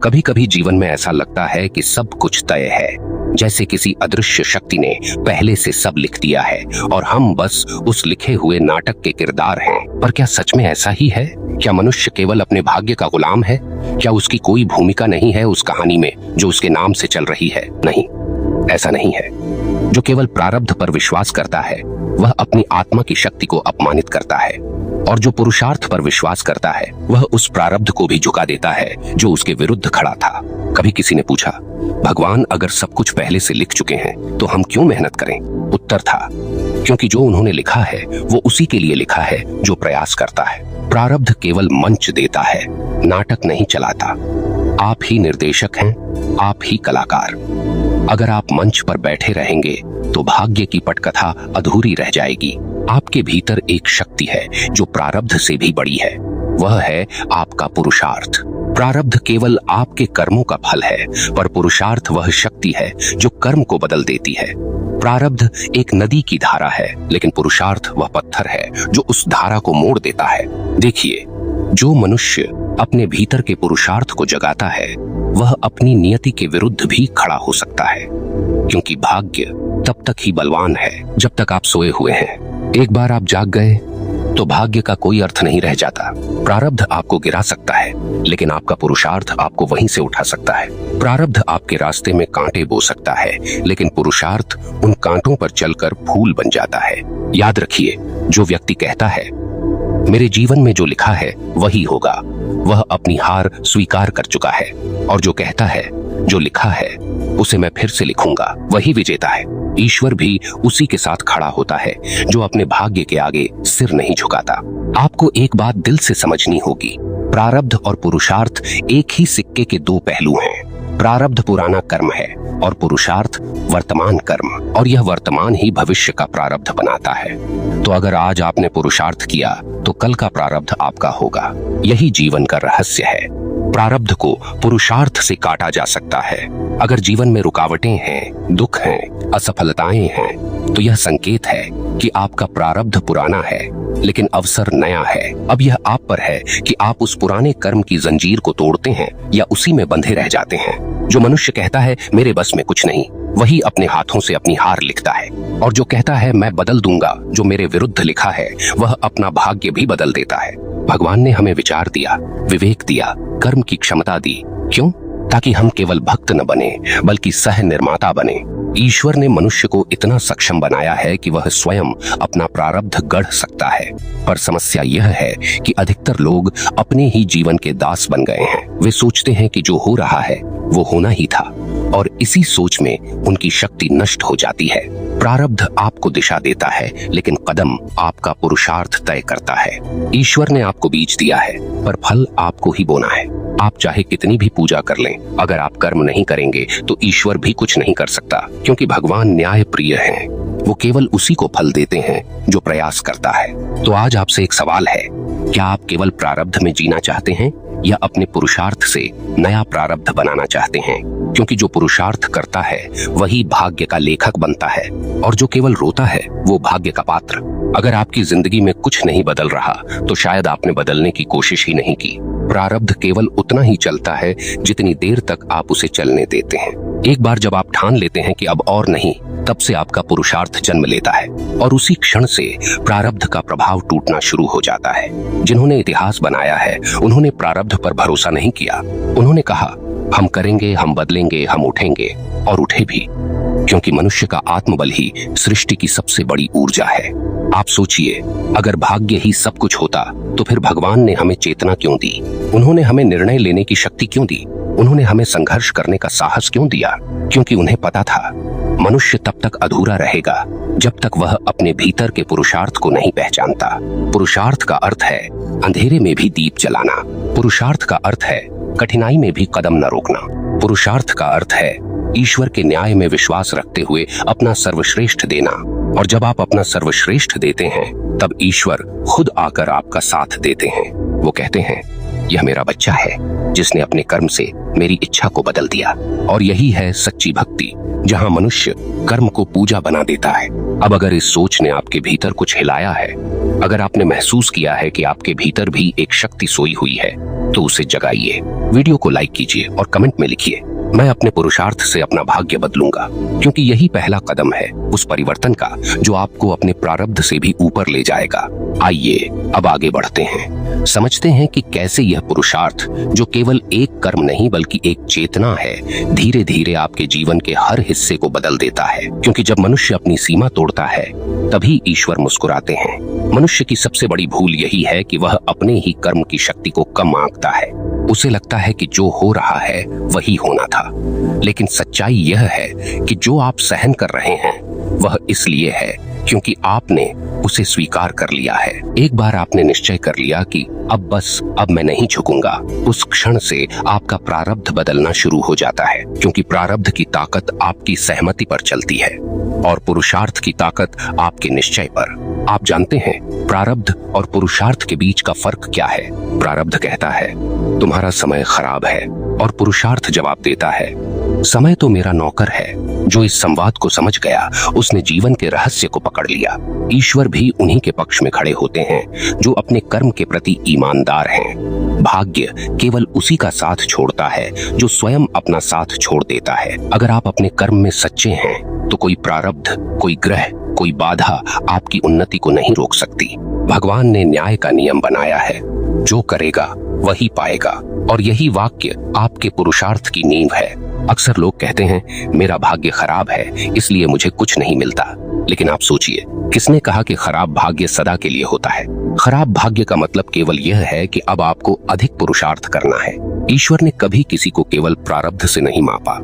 कभी कभी जीवन में ऐसा लगता है कि सब कुछ तय है, जैसे किसी अदृश्य शक्ति ने पहले से सब लिख दिया है और हम बस उस लिखे हुए नाटक के किरदार हैं। पर क्या सच में ऐसा ही है? क्या मनुष्य केवल अपने भाग्य का गुलाम है? क्या उसकी कोई भूमिका नहीं है उस कहानी में जो उसके नाम से चल रही है? नहीं, ऐसा नहीं है। जो केवल प्रारब्ध पर विश्वास करता है वह अपनी आत्मा की शक्ति को अपमानित करता है, और जो पुरुषार्थ पर विश्वास करता है वह उस प्रारब्ध को भी झुका देता है जो उसके विरुद्ध खड़ा था। कभी किसी ने पूछा, भगवान अगर सब कुछ पहले से लिख चुके हैं तो हम क्यों मेहनत करें? उत्तर था, क्योंकि जो उन्होंने लिखा है वो उसी के लिए लिखा है जो प्रयास करता है। प्रारब्ध केवल मंच देता है, नाटक नहीं चलाता। आप ही निर्देशक हैं, आप ही कलाकार। अगर आप मंच पर बैठे रहेंगे तो भाग्य की पटकथा अधूरी रह जाएगी। आपके भीतर एक शक्ति है जो प्रारब्ध से भी बड़ी है, वह है आपका पुरुषार्थ। प्रारब्ध केवल आपके कर्मों का फल है, पर पुरुषार्थ वह शक्ति है जो कर्म को बदल देती है। प्रारब्ध एक नदी की धारा है, लेकिन पुरुषार्थ वह पत्थर है जो उस धारा को मोड़ देता है। देखिए, जो मनुष्य अपने भीतर के पुरुषार्थ को जगाता है वह अपनी नियति के विरुद्ध भी खड़ा हो सकता है, क्योंकि भाग्य तब तक ही बलवान है जब तक आप सोए हुए हैं। एक बार आप जाग गए तो भाग्य का कोई अर्थ नहीं रह जाता। प्रारब्ध आपको गिरा सकता है, लेकिन आपका पुरुषार्थ आपको वहीं से उठा सकता है। प्रारब्ध आपके रास्ते में कांटे बो सकता है, लेकिन पुरुषार्थ उन कांटों पर चलकर फूल बन जाता है। याद रखिए, जो व्यक्ति कहता है मेरे जीवन में जो लिखा है वही होगा, वह अपनी हार स्वीकार कर चुका है, और जो कहता है जो लिखा है उसे मैं फिर से लिखूंगा, वही विजेता है। ईश्वर भी उसी के साथ खड़ा होता है जो अपने भाग्य के आगे सिर नहीं झुकाता। आपको एक बात दिल से समझनी होगी, प्रारब्ध और पुरुषार्थ एक ही सिक्के के दो पहलू हैं। प्रारब्ध पुराना कर्म है और पुरुषार्थ वर्तमान कर्म, और यह वर्तमान ही भविष्य का प्रारब्ध बनाता है। तो अगर आज आपने पुरुषार्थ किया तो कल का प्रारब्ध आपका होगा। यही जीवन का रहस्य है। प्रारब्ध को पुरुषार्थ से काटा जा सकता है। अगर जीवन में रुकावटें हैं, दुख हैं, असफलताएं हैं, तो यह संकेत है कि आपका प्रारब्ध पुराना है लेकिन अवसर नया है। अब यह आप पर है कि आप उस पुराने कर्म की जंजीर को तोड़ते हैं या उसी में बंधे रह जाते हैं। जो मनुष्य कहता है मेरे बस में कुछ नहीं, वही अपने हाथों से अपनी हार लिखता है, और जो कहता है मैं बदल दूंगा जो मेरे विरुद्ध लिखा है, वह अपना भाग्य भी बदल देता है। भगवान ने हमें विचार दिया, विवेक दिया, कर्म की क्षमता दी। क्यों? ताकि हम केवल भक्त न बने बल्कि सह निर्माता बने। ईश्वर ने मनुष्य को इतना सक्षम बनाया है कि वह स्वयं अपना प्रारब्ध गढ़ सकता है। पर समस्या यह है कि अधिकतर लोग अपने ही जीवन के दास बन गए हैं। वे सोचते हैं कि जो हो रहा है वो होना ही था, और इसी सोच में उनकी शक्ति नष्ट हो जाती है। प्रारब्ध आपको दिशा देता है, लेकिन कदम आपका पुरुषार्थ तय करता है। ईश्वर ने आपको बीज दिया है, पर फल आपको ही बोना है। आप चाहे कितनी भी पूजा कर लें, अगर आप कर्म नहीं करेंगे तो ईश्वर भी कुछ नहीं कर सकता, क्योंकि भगवान न्याय प्रिय हैं। वो केवल उसी को फल देते हैं जो प्रयास करता है। तो आज आपसे एक सवाल है, क्या आप केवल प्रारब्ध में जीना चाहते हैं या अपने पुरुषार्थ से नया प्रारब्ध बनाना चाहते हैं? क्योंकि जो पुरुषार्थ करता है वही भाग्य का लेखक बनता है, और जो केवल रोता है वो भाग्य का पात्र। अगर आपकी जिंदगी में कुछ नहीं बदल रहा तो शायद आपने बदलने की कोशिश ही नहीं की। प्रारब्ध केवल उतना ही चलता है जितनी देर तक आप उसे चलने देते हैं। एक बार जब आप ठान लेते हैं कि अब और नहीं, तब से आपका पुरुषार्थ जन्म लेता है, और उसी क्षण से प्रारब्ध का प्रभाव टूटना शुरू हो जाता है। जिन्होंने इतिहास बनाया है उन्होंने प्रारब्ध पर भरोसा नहीं किया। उन्होंने कहा हम करेंगे, हम बदलेंगे, हम उठेंगे, और उठे भी, क्योंकि मनुष्य का आत्मबल ही सृष्टि की सबसे बड़ी ऊर्जा है। आप सोचिए, अगर भाग्य ही सब कुछ होता तो फिर भगवान ने हमें चेतना क्यों दी? उन्होंने हमें निर्णय लेने की शक्ति क्यों दी? उन्होंने हमें संघर्ष करने का साहस क्यों दिया? क्योंकि उन्हें पता था मनुष्य तब तक अधूरा रहेगा जब तक वह अपने भीतर के पुरुषार्थ को नहीं पहचानता। पुरुषार्थ का अर्थ है अंधेरे में भी दीप जलाना। पुरुषार्थ का अर्थ है कठिनाई में भी कदम न रोकना। पुरुषार्थ का अर्थ है ईश्वर के न्याय में विश्वास रखते हुए अपना सर्वश्रेष्ठ देना, और जब आप अपना सर्वश्रेष्ठ देते हैं तब ईश्वर खुद आकर आपका साथ देते हैं। वो कहते हैं यह मेरा बच्चा है जिसने अपने कर्म से मेरी इच्छा को बदल दिया। और यही है सच्ची भक्ति, जहां मनुष्य कर्म को पूजा बना देता है। अब अगर इस सोच ने आपके भीतर कुछ हिलाया है, अगर आपने महसूस किया है कि आपके भीतर भी एक शक्ति सोई हुई है, तो उसे जगाइए। वीडियो को लाइक कीजिए और कमेंट में लिखिए, मैं अपने पुरुषार्थ से अपना भाग्य बदलूंगा, क्योंकि यही पहला कदम है उस परिवर्तन का जो आपको अपने प्रारब्ध से भी ऊपर ले जाएगा। आइए अब आगे बढ़ते हैं, समझते हैं कि कैसे यह पुरुषार्थ, जो केवल एक कर्म नहीं बल्कि एक चेतना है, धीरे धीरे आपके जीवन के हर हिस्से को बदल देता है। क्योंकि जब मनुष्य अपनी सीमा तोड़ता है तभी ईश्वर मुस्कुराते हैं। मनुष्य की सबसे बड़ी भूल यही है कि वह अपने ही कर्म की शक्ति को कम आंकता है। उसे लगता है कि जो हो रहा है वही होना था, लेकिन सच्चाई यह है कि जो आप सहन कर रहे हैं वह इसलिए है क्योंकि आपने उसे स्वीकार कर लिया है। एक बार आपने निश्चय कर लिया कि अब मैं नहीं झुकूंगा, उस क्षण से आपका प्रारब्ध बदलना शुरू हो जाता है। क्योंकि प्रारब्ध की ताकत आपकी सहमति पर चलती है और पुरुषार्थ की ताकत आपके निश्चय पर। आप जानते हैं प्रारब्ध और पुरुषार्थ के बीच का फर्क क्या है? प्रारब्ध कहता है तुम्हारा समय खराब है, और पुरुषार्थ जवाब देता है समय तो मेरा नौकर है। जो इस संवाद को समझ गया उसने जीवन के रहस्य को पकड़ लिया। ईश्वर भी उन्हीं के पक्ष में खड़े होते हैं जो अपने कर्म के प्रति ईमानदार हैं। भाग्य केवल उसी का साथ छोड़ता है जो स्वयं अपना साथ छोड़ देता है। अगर आप अपने कर्म में सच्चे हैं तो कोई प्रारब्ध, कोई ग्रह, कोई बाधा आपकी उन्नति को नहीं रोक सकती। भगवान ने न्याय का नियम बनाया है, जो करेगा वही पाएगा, और यही वाक्य आपके पुरुषार्थ की नींव है। अक्सर लोग कहते हैं मेरा भाग्य खराब है इसलिए मुझे कुछ नहीं मिलता, लेकिन आप सोचिए, किसने कहा कि खराब भाग्य सदा के लिए होता है? खराब भाग्य का मतलब केवल यह है कि अब आपको अधिक पुरुषार्थ करना है। ईश्वर ने कभी किसी को केवल प्रारब्ध से नहीं मापा,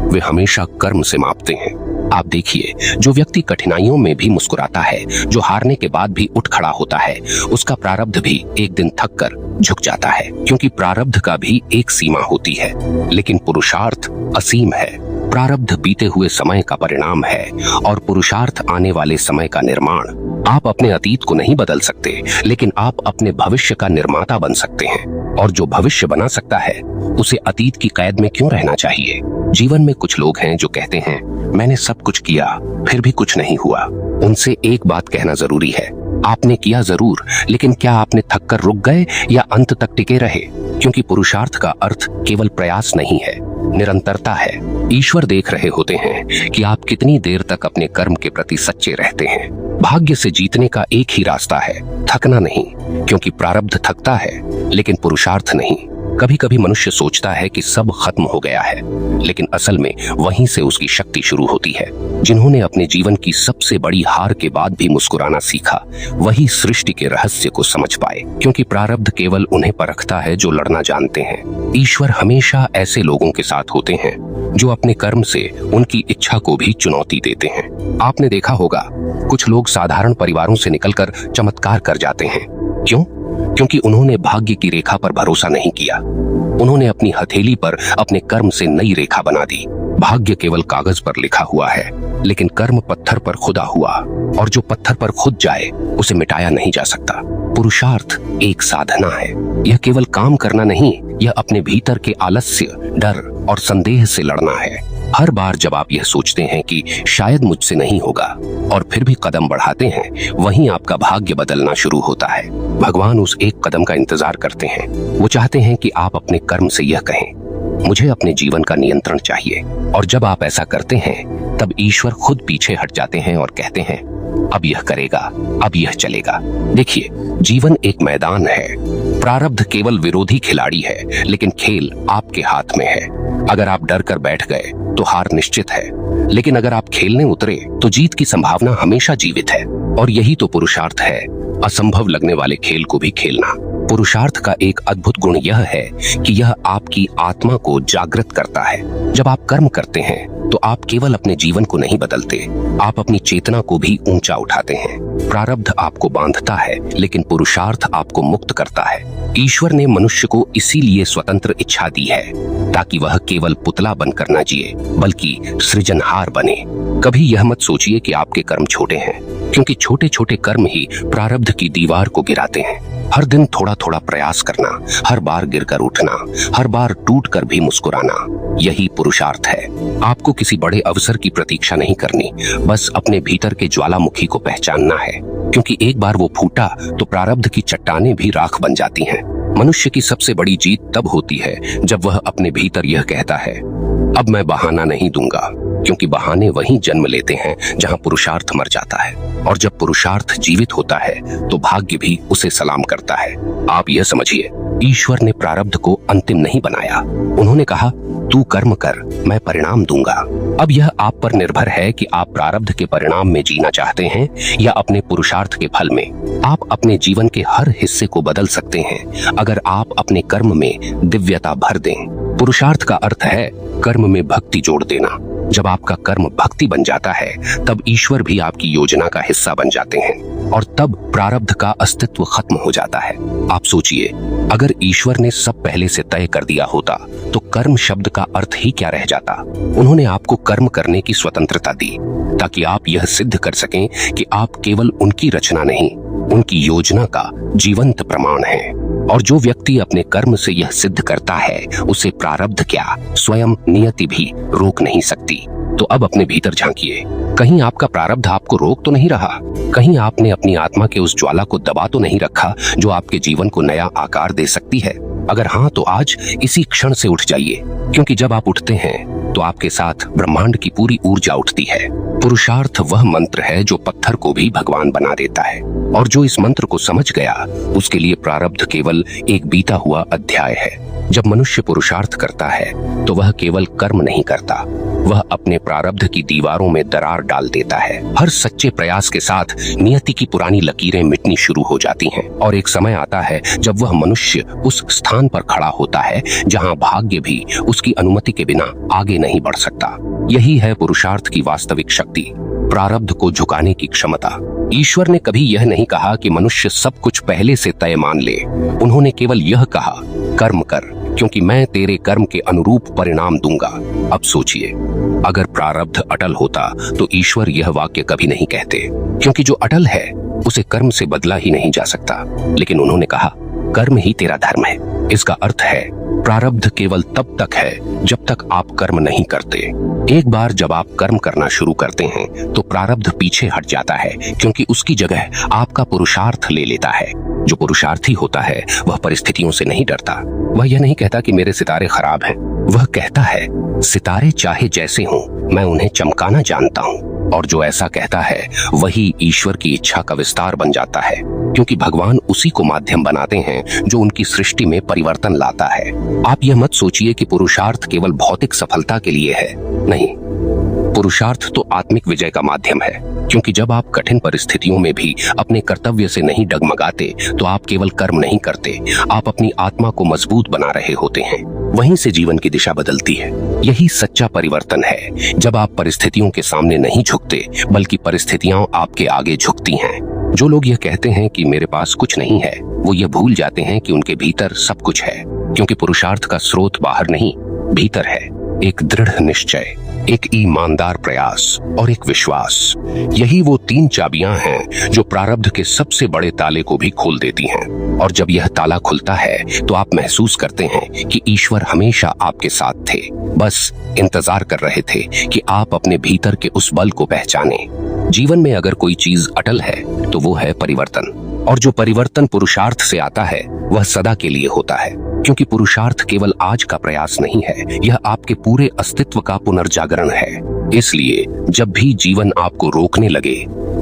वे हमेशा कर्म से मापते हैं। आप देखिए, जो व्यक्ति कठिनाइयों में भी मुस्कुराता है, जो हारने के बाद भी उठ खड़ा होता है, उसका प्रारब्ध भी एक दिन थक कर झुक जाता है। क्योंकि प्रारब्ध का भी एक सीमा होती है, लेकिन पुरुषार्थ असीम है। प्रारब्ध बीते हुए समय का परिणाम है और पुरुषार्थ आने वाले समय का निर्माण। आप अपने अतीत को नहीं बदल सकते, लेकिन आप अपने भविष्य का निर्माता बन सकते हैं। और जो भविष्य बना सकता है उसे अतीत की कैद में क्यों रहना चाहिए? जीवन में कुछ लोग हैं जो कहते हैं मैंने सब कुछ किया फिर भी कुछ नहीं हुआ। उनसे एक बात कहना जरूरी है, आपने किया जरूर, लेकिन क्या आपने थक कर रुक गए या अंत तक टिके रहे? क्योंकि पुरुषार्थ का अर्थ केवल प्रयास नहीं है, निरंतरता है। ईश्वर देख रहे होते हैं कि आप कितनी देर तक अपने कर्म के प्रति सच्चे रहते हैं। भाग्य से जीतने का एक ही रास्ता है, थकना नहीं, क्योंकि प्रारब्ध थकता है लेकिन पुरुषार्थ नहीं। कभी कभी मनुष्य सोचता है कि सब खत्म हो गया है, लेकिन असल में वहीं से उसकी शक्ति शुरू होती है। जिन्होंने अपने जीवन की सबसे बड़ी हार के बाद भी मुस्कुराना सीखा, वही सृष्टि के रहस्य को समझ पाए। क्योंकि प्रारब्ध केवल उन्हें परखता है जो लड़ना जानते हैं। ईश्वर हमेशा ऐसे लोगों के साथ होते हैं जो अपने कर्म से उनकी इच्छा को भी चुनौती देते हैं। आपने देखा होगा, कुछ लोग साधारण परिवारों से निकलकर चमत्कार कर जाते हैं। क्यों? क्योंकि उन्होंने भाग्य की रेखा पर भरोसा नहीं किया। उन्होंने अपनी हथेली पर अपने कर्म से नई रेखा बना दी। भाग्य केवल कागज पर लिखा हुआ है, लेकिन कर्म पत्थर पर खुदा हुआ, और जो पत्थर पर खुद जाए उसे मिटाया नहीं जा सकता। पुरुषार्थ एक साधना है। यह केवल काम करना नहीं, यह अपने भीतर के आलस्य, डर और संदेह से लड़ना है। हर बार जब आप यह सोचते हैं कि शायद मुझसे नहीं होगा और फिर भी कदम बढ़ाते हैं, वहीं आपका भाग्य बदलना शुरू होता है। भगवान उस एक कदम का इंतजार करते हैं। वो चाहते हैं कि आप अपने कर्म से यह कहें, मुझे अपने जीवन का नियंत्रण चाहिए। और जब आप ऐसा करते हैं तब ईश्वर खुद पीछे हट जाते हैं और कहते हैं अब यह करेगा, अब यह चलेगा। देखिए, जीवन एक मैदान है। प्रारब्ध केवल विरोधी खिलाड़ी है, लेकिन खेल आपके हाथ में है। अगर आप डर कर बैठ गए तो हार निश्चित है, लेकिन अगर आप खेलने उतरे तो जीत की संभावना हमेशा जीवित है। और यही तो पुरुषार्थ है, असंभव लगने वाले खेल को भी खेलना। पुरुषार्थ का एक अद्भुत गुण यह है कि यह आपकी आत्मा को जागृत करता है। जब आप कर्म करते हैं तो आप केवल अपने जीवन को नहीं बदलते, आप अपनी चेतना को भी ऊंचा उठाते हैं। प्रारब्ध आपको बांधता है, लेकिन पुरुषार्थ आपको मुक्त करता है। ईश्वर ने मनुष्य को इसीलिए स्वतंत्र इच्छा दी है, ताकि वह केवल पुतला बनकर न जिए, बल्कि सृजनहार बने। कभी यह मत सोचिए कि आपके कर्म छोटे हैं, क्योंकि छोटे छोटे कर्म ही प्रारब्ध की दीवार को गिराते हैं। हर दिन थोड़ा थोड़ा प्रयास करना, हर बार गिरकर उठना, हर बार टूट कर भी मुस्कुराना, यही पुरुषार्थ है। आपको किसी बड़े अवसर की प्रतीक्षा नहीं करनी, बस अपने भीतर के ज्वालामुखी को पहचानना है। क्योंकि एक बार वो फूटा तो प्रारब्ध की चट्टानें भी राख बन जाती हैं। मनुष्य की सबसे बड़ी जीत तब होती है जब वह अपने भीतर यह कहता है, अब मैं बहाना नहीं दूंगा, क्योंकि बहाने वहीं जन्म लेते हैं जहां पुरुषार्थ मर जाता है। और जब पुरुषार्थ जीवित होता है तो भाग्य भी उसे सलाम करता है। आप यह समझिए, ईश्वर ने प्रारब्ध को अंतिम नहीं बनाया। उन्होंने कहा, तू कर्म कर, मैं परिणाम दूंगा। अब यह आप पर निर्भर है कि आप प्रारब्ध के परिणाम में जीना चाहते हैं या अपने पुरुषार्थ के फल में। आप अपने जीवन के हर हिस्से को बदल सकते हैं अगर आप अपने कर्म में दिव्यता भर दें। पुरुषार्थ का अर्थ है कर्म में भक्ति जोड़ देना। जब आपका कर्म भक्ति बन जाता है तब ईश्वर भी आपकी योजना का हिस्सा बन जाते हैं और तब प्रारब्ध का अस्तित्व खत्म हो जाता है। आप सोचिए, अगर ईश्वर ने सब पहले से तय कर दिया होता तो कर्म शब्द का अर्थ ही क्या रह जाता। उन्होंने आपको कर्म करने की स्वतंत्रता दी ताकि आप यह सिद्ध कर सकें कि आप केवल उनकी रचना नहीं, उनकी योजना का जीवंत प्रमाण हैं। और जो व्यक्ति अपने कर्म से यह सिद्ध करता है उसे प्रारब्ध क्या, स्वयं नियति भी रोक नहीं सकती। तो अब अपने भीतर झांकिए, कहीं आपका प्रारब्ध आपको रोक तो नहीं रहा? कहीं आपने अपनी आत्मा के उस ज्वाला को दबा तो नहीं रखा जो आपके जीवन को नया आकार दे सकती है? अगर हाँ, तो आज इसी क्षण से उठ जाइए, क्योंकि जब आप उठते हैं तो आपके साथ ब्रह्मांड की पूरी ऊर्जा उठती है। पुरुषार्थ वह मंत्र है जो पत्थर को भी भगवान बना देता है, और जो इस मंत्र को समझ गया उसके लिए प्रारब्ध केवल एक बीता हुआ अध्याय है। जब मनुष्य पुरुषार्थ करता है तो वह केवल कर्म नहीं करता, वह अपने प्रारब्ध की दीवारों में दरार डाल देता है। हर सच्चे प्रयास के साथ नियति की पुरानी लकीरें मिटनी शुरू हो जाती हैं और एक समय आता है जब वह मनुष्य उस स्थान पर खड़ा होता है जहां भाग्य भी उसकी अनुमति के बिना आगे नहीं बढ़ सकता। यही है पुरुषार्थ की वास्तविक शक्ति, प्रारब्ध को झुकाने की क्षमता। ईश्वर ने कभी यह नहीं कहा कि मनुष्य सब कुछ पहले से तय मान ले। उन्होंने केवल यह कहा, कर्म कर, क्योंकि मैं तेरे कर्म के अनुरूप परिणाम दूंगा। अब सोचिए, अगर प्रारब्ध अटल होता तो ईश्वर यह वाक्य कभी नहीं कहते, क्योंकि जो अटल है उसे कर्म से बदला ही नहीं जा सकता। लेकिन उन्होंने कहा, कर्म ही तेरा धर्म है। इसका अर्थ है प्रारब्ध केवल तब तक है जब तक आप कर्म नहीं करते। एक बार जब आप कर्म करना शुरू करते हैं तो प्रारब्ध पीछे हट जाता है, क्योंकि उसकी जगह आपका पुरुषार्थ ले लेता है। जो पुरुषार्थी होता है वह परिस्थितियों से नहीं डरता। वह यह नहीं कहता कि मेरे सितारे खराब हैं। वह कहता है, सितारे चाहे जैसे हों, मैं उन्हें चमकाना जानता हूँ। और जो ऐसा कहता है वही ईश्वर की इच्छा का विस्तार बन जाता है, क्योंकि भगवान उसी को माध्यम बनाते हैं जो उनकी सृष्टि में परिवर्तन लाता है। आप यह मत सोचिए कि पुरुषार्थ केवल भौतिक सफलता के लिए है। नहीं, पुरुषार्थ तो आत्मिक विजय का माध्यम है, क्योंकि जब आप कठिन परिस्थितियों में भी अपने कर्तव्य से नहीं डगमगाते तो आप केवल कर्म नहीं करते, आप अपनी आत्मा को मजबूत बना रहे होते हैं। वहीं से जीवन की दिशा बदलती है। यही सच्चा परिवर्तन है, जब आप परिस्थितियों के सामने नहीं झुकते बल्कि परिस्थितियां आपके आगे झुकती हैं। जो लोग यह कहते हैं कि मेरे पास कुछ नहीं है, वो ये भूल जाते हैं कि उनके भीतर सब कुछ है, क्योंकि पुरुषार्थ का स्रोत बाहर नहीं, भीतर है। एक दृढ़ निश्चय, एक ईमानदार प्रयास और एक विश्वास, यही वो 3 चाबियां हैं जो प्रारब्ध के सबसे बड़े ताले को भी खोल देती हैं। और जब यह ताला खुलता है तो आप महसूस करते हैं कि ईश्वर हमेशा आपके साथ थे, बस इंतजार कर रहे थे कि आप अपने भीतर के उस बल को पहचाने। जीवन में अगर कोई चीज अटल है तो वो है परिवर्तन, और जो परिवर्तन पुरुषार्थ से आता है वह सदा के लिए होता है, क्योंकि पुरुषार्थ केवल आज का प्रयास नहीं है, यह आपके पूरे अस्तित्व का पुनर्जागरण है। इसलिए जब भी जीवन आपको रोकने लगे,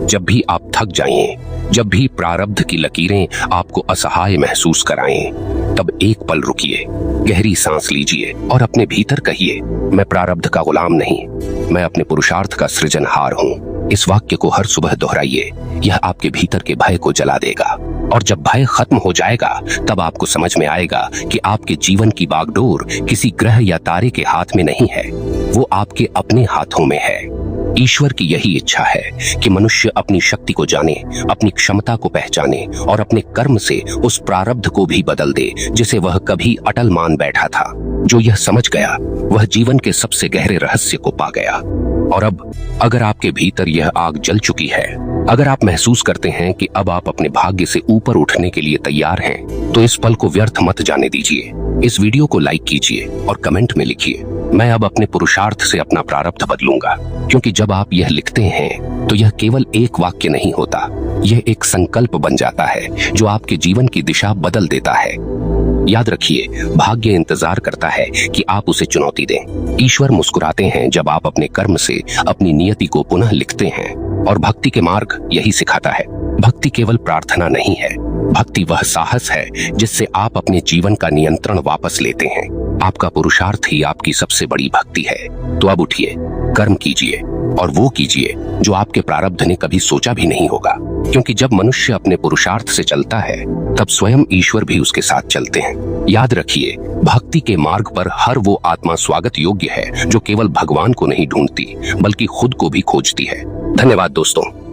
जब भी आप थक जाएं, जब भी प्रारब्ध की लकीरें आपको असहाय महसूस कराएं, तब एक पल रुकिए, गहरी सांस लीजिए और अपने भीतर कहिए, मैं प्रारब्ध का गुलाम नहीं, मैं अपने पुरुषार्थ का सृजनहार हूँ। इस वाक्य को हर सुबह दोहराइए, यह आपके भीतर के भय को जला देगा। और जब भय खत्म हो जाएगा तब आपको समझ में आएगा कि आपके जीवन की बागडोर किसी ग्रह या तारे के हाथ में नहीं है, वो आपके अपने हाथों में है। ईश्वर की यही इच्छा है कि मनुष्य अपनी शक्ति को जाने, अपनी क्षमता को पहचाने और अपने कर्म से उस प्रारब्ध को भी बदल दे जिसे वह कभी अटल मान बैठा था। जो यह समझ गया वह जीवन के सबसे गहरे रहस्य को पा गया। और अब अगर आपके भीतर यह आग जल चुकी है, अगर आप महसूस करते हैं कि अब आप अपने भाग्य से ऊपर उठने के लिए तैयार हैं, तो इस पल को व्यर्थ मत जाने दीजिए। इस वीडियो को लाइक कीजिए और कमेंट में लिखिए, मैं अब अपने पुरुषार्थ से अपना प्रारब्ध बदलूंगा। क्योंकि जब आप यह लिखते हैं तो यह केवल एक वाक्य नहीं होता, यह एक संकल्प बन जाता है जो आपके जीवन की दिशा बदल देता है। याद रखिए, भाग्य इंतजार करता है कि आप उसे चुनौती दें। ईश्वर मुस्कुराते हैं जब आप अपने कर्म से अपनी नियति को पुनः लिखते हैं, और भक्ति के मार्ग यही सिखाता है। भक्ति केवल प्रार्थना नहीं है, भक्ति वह साहस है जिससे आप अपने जीवन का नियंत्रण वापस लेते हैं। आपका पुरुषार्थ ही आपकी सबसे बड़ी भक्ति है। तो अब उठिए, कर्म कीजिए, और वो कीजिए जो आपके प्रारब्ध ने कभी सोचा भी नहीं होगा। क्योंकि जब मनुष्य अपने पुरुषार्थ से चलता है, तब स्वयं ईश्वर भी उसके साथ चलते हैं। याद रखिए, भक्ति के मार्ग पर हर वो आत्मा स्वागत योग्य है जो केवल भगवान को नहीं ढूंढती, बल्कि खुद को भी खोजती है। धन्यवाद दोस्तों।